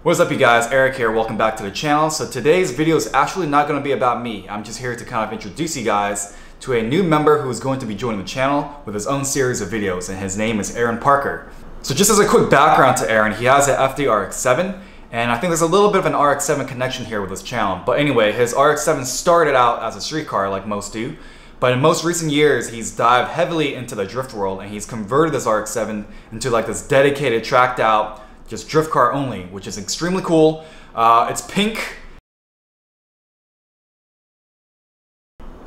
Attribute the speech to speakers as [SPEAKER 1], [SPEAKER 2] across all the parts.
[SPEAKER 1] What's up you guys, Eric here, welcome back to the channel. So today's video is actually not going to be about me. I'm just here to kind of introduce you guys to a new member who is going to be joining the channel with his own series of videos, and his name is Aaron Parker. So just as a quick background to Aaron, he has an FD RX-7, and I think there's a little bit of an RX-7 connection here with his channel. But anyway, his RX-7 started out as a street car like most do, but in most recent years he's dived heavily into the drift world, and he's converted this RX-7 into like this dedicated tracked out just drift car only, which is extremely cool. It's pink,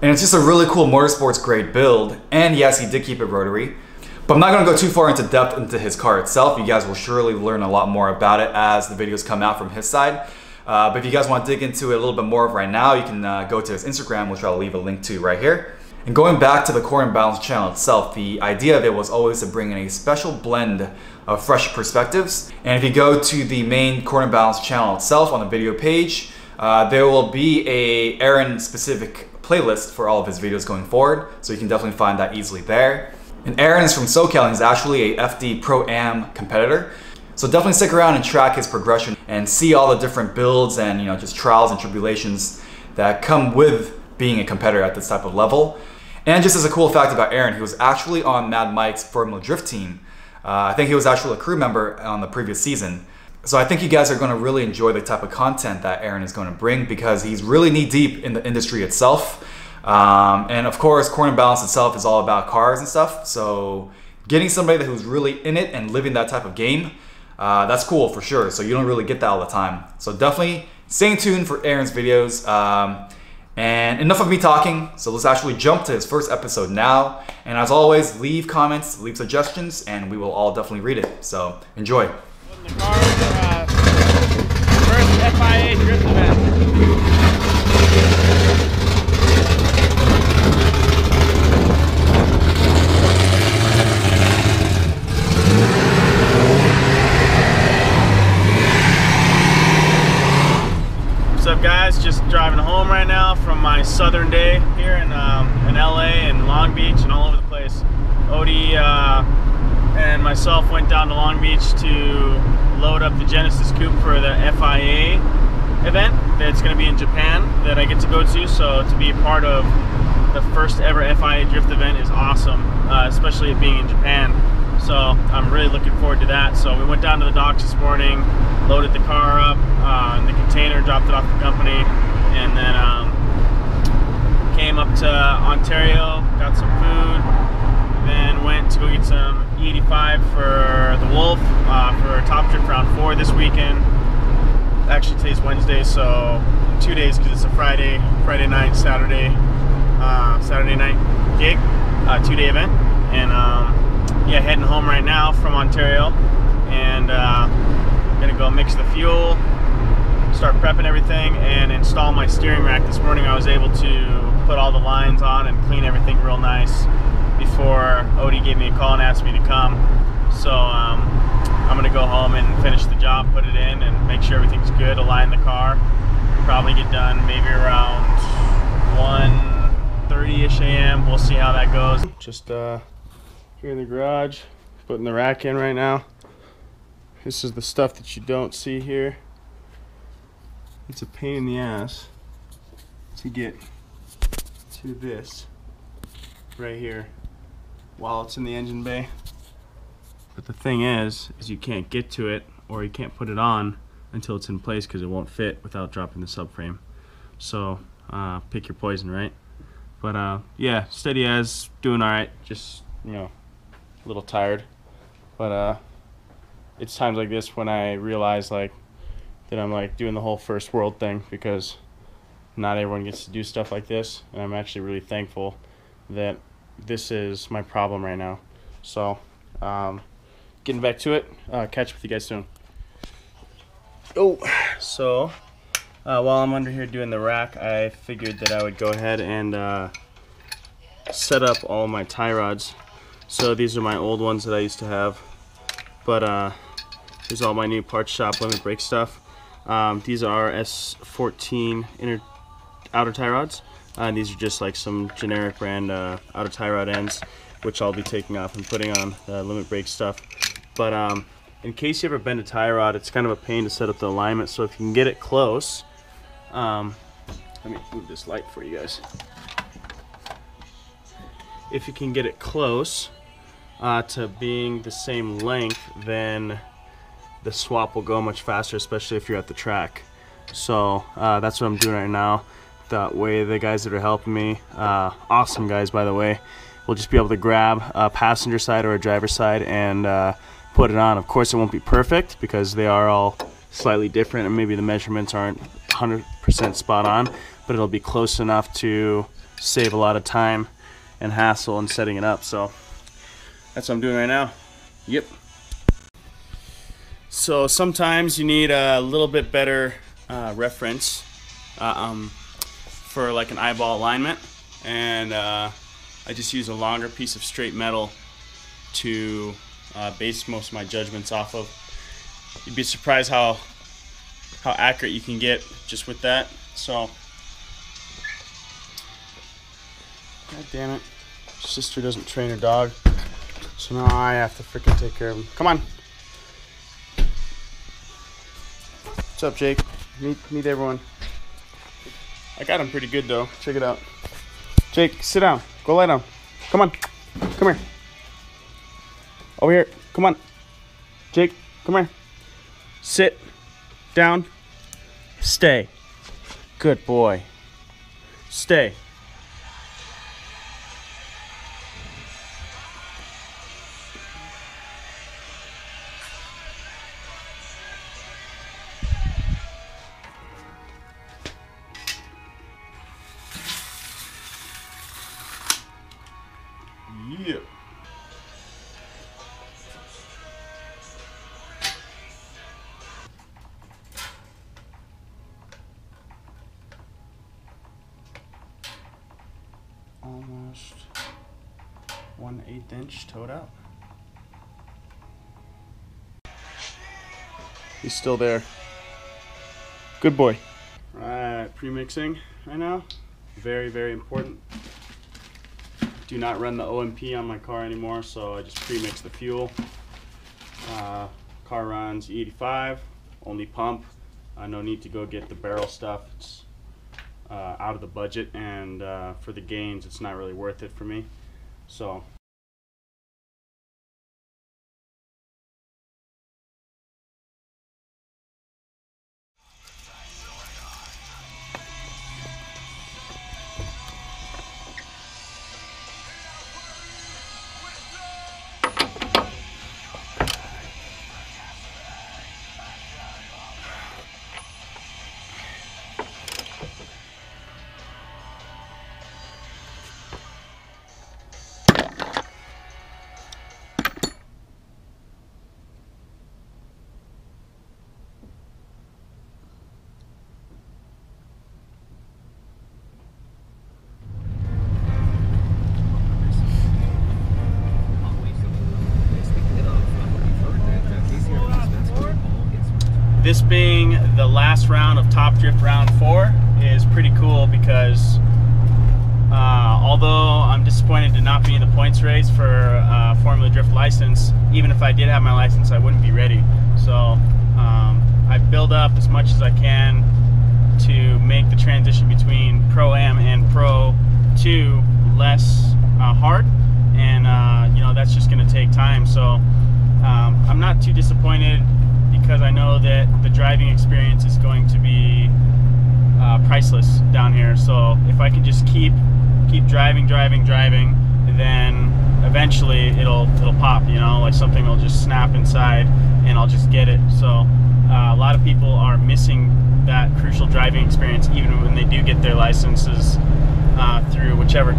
[SPEAKER 1] and it's just a really cool motorsports grade build. And yes, he did keep it rotary, but I'm not going to go too far into depth into his car itself. You guys will surely learn a lot more about it as the videos come out from his side. But if you guys want to dig into it a little bit more right now, you can go to his Instagram, which I'll leave a link to right here. And going back to the Core and Balance channel itself, the idea of it was always to bring in a special blend of fresh perspectives. And if you go to the main Core and Balance channel itself on the video page, there will be a Aaron specific playlist for all of his videos going forward, so you can definitely find that easily there. And Aaron is from SoCal, and he's actually a FD Pro-Am competitor. So definitely stick around and track his progression and see all the different builds and just trials and tribulations that come with being a competitor at this type of level. And just as a cool fact about Aaron, he was actually on Mad Mike's Formula Drift team. I think he was actually a crew member on the previous season. So I think you guys are going to really enjoy the type of content that Aaron is going to bring, because he's really knee deep in the industry itself. And of course, Core and Balance itself is all about cars and stuff. So getting somebody who's really in it and living that type of game, that's cool for sure. So you don't really get that all the time. So definitely stay tuned for Aaron's videos. And enough of me talking, so let's actually jump to his first episode now. And as always, leave comments, leave suggestions, and we will all definitely read it. So enjoy.
[SPEAKER 2] The car for first FIA drift event. What's up guys, just driving home right now from my southern day here in LA and Long Beach and all over the place. Odie and myself went down to Long Beach to load up the Genesis Coupe for the FIA event that's going to be in Japan that I get to go to. So to be a part of the first ever FIA drift event is awesome, especially it being in Japan. So I'm really looking forward to that. So we went down to the docks this morning, loaded the car up in the container, dropped it off the company, and then came up to Ontario, got some food, then went to go get some E85 for the Wolf for Top Drift Round 4 this weekend. Actually today's Wednesday, so 2 days because it's a Friday night, Saturday night gig, 2-day event. And yeah, heading home right now from Ontario, and gonna go mix the fuel, start prepping everything, and install my steering rack. This morning I was able to put all the lines on and clean everything real nice before Odie gave me a call and asked me to come. So I'm gonna go home and finish the job, put it in, and make sure everything's good, align the car. Probably get done maybe around 1:30ish a.m. We'll see how that goes. Just here in the garage, putting the rack in right now. This is the stuff that you don't see here. It's a pain in the ass to get to this right here while it's in the engine bay. But the thing is you can't get to it, or you can't put it on until it's in place, because it won't fit without dropping the subframe. So pick your poison, right? But yeah, steady as, doing all right. Just a little tired, but it's times like this when I realize that I'm doing the whole first world thing, because not everyone gets to do stuff like this, and I'm actually really thankful that this is my problem right now. So getting back to it, catch up with you guys soon. So while I'm under here doing the rack, I figured that I would go ahead and set up all my tie rods. So these are my old ones that I used to have, but here's all my new parts shop limit break stuff. These are S14 outer tie rods. These are just like some generic brand outer tie rod ends, which I'll be taking off and putting on the limit break stuff. But in case you ever bend a tie rod, it's kind of a pain to set up the alignment. So if you can get it close, let me move this light for you guys. If you can get it close to being the same length, then the swap will go much faster, especially if you're at the track. So that's what I'm doing right now. That way the guys that are helping me, awesome guys by the way, will just be able to grab a passenger side or a driver's side and put it on. Of course it won't be perfect because they are all slightly different and maybe the measurements aren't 100% spot on, but it'll be close enough to save a lot of time and hassle in setting it up. So that's what I'm doing right now. Yep. So sometimes you need a little bit better reference for like an eyeball alignment, and I just use a longer piece of straight metal to base most of my judgments off of. You'd be surprised how accurate you can get just with that. So, god damn it, sister doesn't train her dog, so now I have to freaking take care of him. Come on. What's up, Jake? Meet everyone. I got him pretty good though. Check it out. Jake, sit down. Go lie down. Come on. Come here. Over here. Come on. Jake, come here. Sit down. Stay. Good boy. Stay. Yeah. Almost 1/8 inch towed out. He's still there. Good boy. Alright, pre-mixing right now. Very, very important. Do not run the OMP on my car anymore, so I just pre-mix the fuel. Car runs E85, only pump. No need to go get the barrel stuff. It's out of the budget, and for the gains, it's not really worth it for me. So. This being the last round of Top Drift Round 4 is pretty cool because although I'm disappointed to not be in the points race for Formula Drift license, even if I did have my license, I wouldn't be ready. So I build up as much as I can to make the transition between Pro-Am and Pro 2 less hard, and you know, that's just going to take time. So I'm not too disappointed, because I know that the driving experience is going to be priceless down here. So if I can just keep driving, then eventually it'll pop, you know, like something will just snap inside and I'll just get it. So a lot of people are missing that crucial driving experience even when they do get their licenses through whichever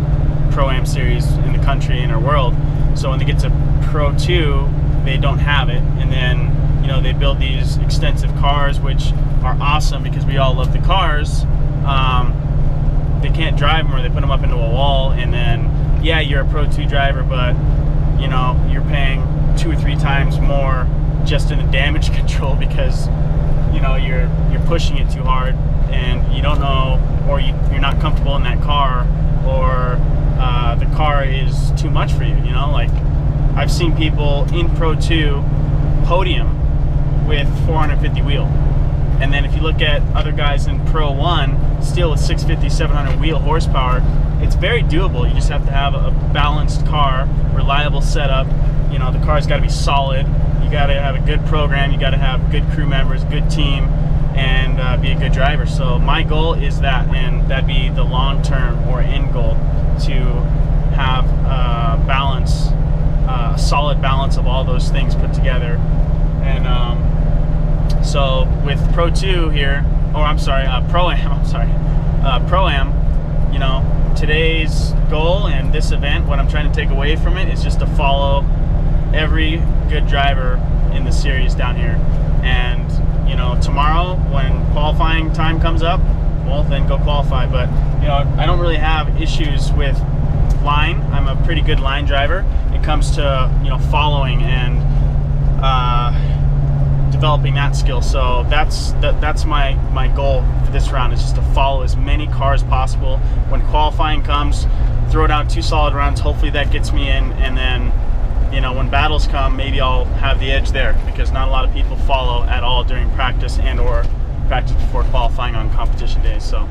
[SPEAKER 2] Pro-Am series in the country and our world. So when they get to Pro 2, they don't have it, and then, you know, they build these extensive cars, which are awesome because we all love the cars. They can't drive them, or they put them up into a wall, and then, yeah, you're a Pro 2 driver, but, you know, you're paying 2 or 3 times more just in the damage control because, you know, you're pushing it too hard, and you don't know, or you're not comfortable in that car, or the car is too much for you, you know? Like, I've seen people in Pro 2 podium with 450 wheel. And then if you look at other guys in Pro 1, still with 650, 700 wheel horsepower, it's very doable. You just have to have a balanced car, reliable setup. You know, the car's got to be solid. You got to have a good program. You got to have good crew members, good team, and be a good driver. So my goal is that, and that'd be the long-term or end goal, to have balance, a solid balance of all those things put together. And so with Pro 2 here, or I'm sorry, Pro-Am, you know, today's goal and this event, what I'm trying to take away from it is just to follow every good driver in the series down here. And, you know, tomorrow when qualifying time comes up, well, then go qualify. But, you know, I don't really have issues with line. I'm a pretty good line driver. It comes to, you know, following and developing that skill. So that's my goal for this round, is just to follow as many cars as possible. When qualifying comes, throw down 2 solid runs. Hopefully that gets me in, and then, you know, when battles come, maybe I'll have the edge there, because not a lot of people follow at all during practice and or practice before qualifying on competition days. So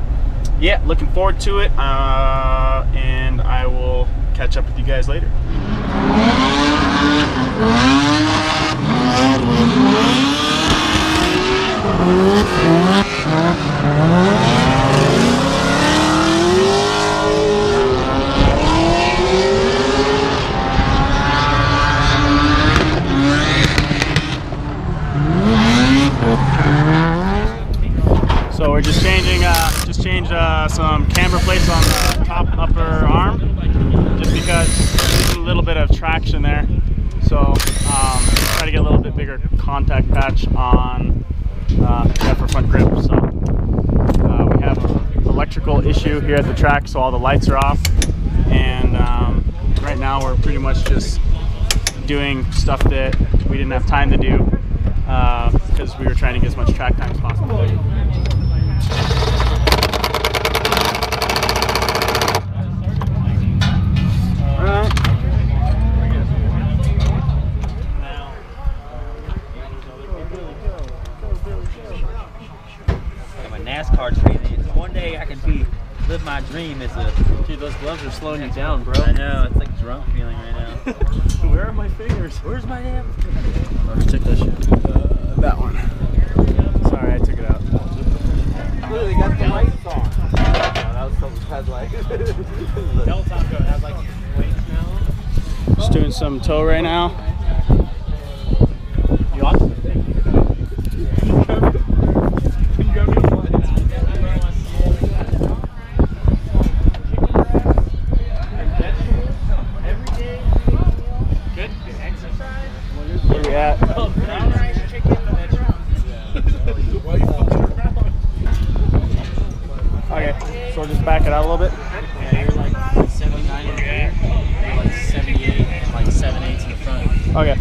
[SPEAKER 2] yeah, looking forward to it, and I will catch up with you guys later. So we're just changed some camber plates on the top upper arm, just because there's a little bit of traction there. So try to get a little bit bigger contact patch on the upper front grip. So we have an electrical issue here at the track, so all the lights are off, and right now we're pretty much just doing stuff that we didn't have time to do because we were trying to get as much track time as possible.
[SPEAKER 3] NASCAR training. One day I can live my dream as a...
[SPEAKER 4] Dude, those gloves are slowing you down, bro.
[SPEAKER 3] I know, it's like drunk feeling right now.
[SPEAKER 4] Where are my fingers?
[SPEAKER 3] Where's my damn...
[SPEAKER 4] Take that shit.
[SPEAKER 2] That one. Sorry, I took it out.
[SPEAKER 5] Look, they got the lights on. That was something had like...
[SPEAKER 4] Peloton go have like weights now.
[SPEAKER 2] Just doing some toe right now.
[SPEAKER 4] You on?
[SPEAKER 2] Okay, so we'll just back it out a little bit.
[SPEAKER 4] Yeah, you're like 79 in the rear, you're like 78 and like 7/8 in the front.
[SPEAKER 2] Okay.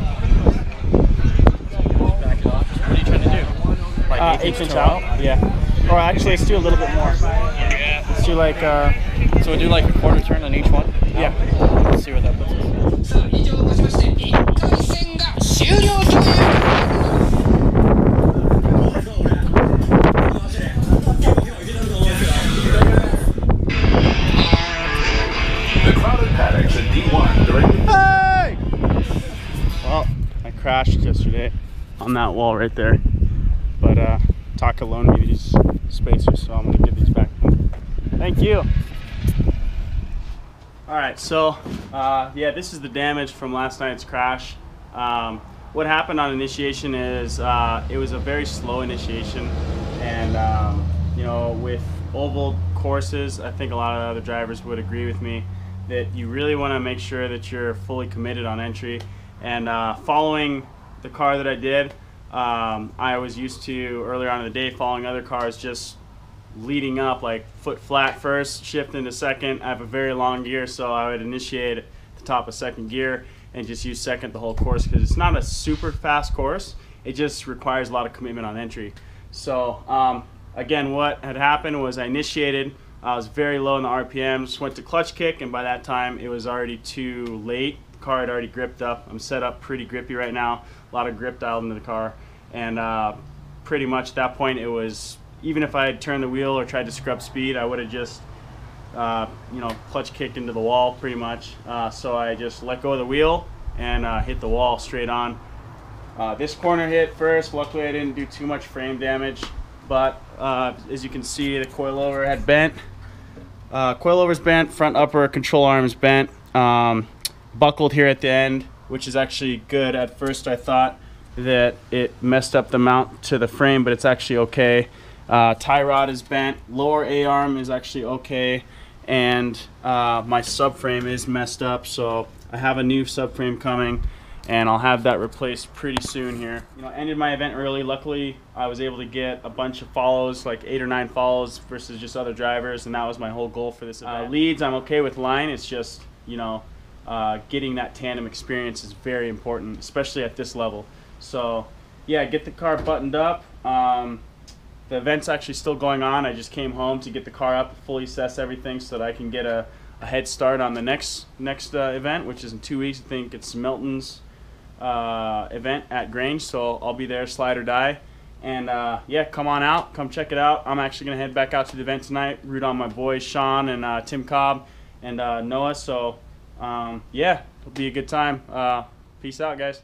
[SPEAKER 4] Back it off. What are you trying to do? Like
[SPEAKER 2] 8" out? Yeah. Or actually, let's do a little bit more. Let's do like...
[SPEAKER 4] So we'll do like a quarter turn on each one?
[SPEAKER 2] Yeah.
[SPEAKER 4] Let's see where that puts us.
[SPEAKER 2] Hey! Well, I crashed yesterday on that wall right there, but Taka loaned me these spacers, so I'm gonna give these back. Thank you. All right, so yeah, this is the damage from last night's crash. What happened on initiation is it was a very slow initiation, and you know, with oval courses, I think a lot of other drivers would agree with me that you really want to make sure that you're fully committed on entry. And following the car that I did, I was used to earlier on in the day following other cars, just leading up, like foot flat first, shift into second. I have a very long gear, so I would initiate at the top of second gear and just use second the whole course, because it's not a super fast course. It just requires a lot of commitment on entry. So again, what had happened was I initiated, I was very low in the RPMs, went to clutch kick, and by that time it was already too late. The car had already gripped up. I'm set up pretty grippy right now, a lot of grip dialed into the car. and pretty much at that point it was, even if I had turned the wheel or tried to screw up speed, I would have just clutch kicked into the wall pretty much. So I just let go of the wheel and hit the wall straight on. This corner hit first. Luckily I didn't do too much frame damage, but as you can see, the coilover had bent. Coilover's bent, front upper control arm's bent, buckled here at the end, which is actually good. At first I thought that it messed up the mount to the frame, but it's actually okay. Tie rod is bent, lower A-arm is actually okay, and my subframe is messed up, so I have a new subframe coming, and I'll have that replaced pretty soon here. Ended my event early. Luckily, I was able to get a bunch of follows, like 8 or 9 follows versus just other drivers, and that was my whole goal for this event. Leads, I'm okay with line. It's just, getting that tandem experience is very important, especially at this level. So, yeah, get the car buttoned up. The event's actually still going on. I just came home to get the car up, fully assess everything so that I can get a head start on the next event, which is in 2 weeks. I think it's Milton's event at Grange, so I'll be there, slide or die. And yeah, come on out, come check it out. I'm actually gonna head back out to the event tonight, root on my boys Sean and Tim Cobb and Noah. So yeah, it'll be a good time. Peace out, guys.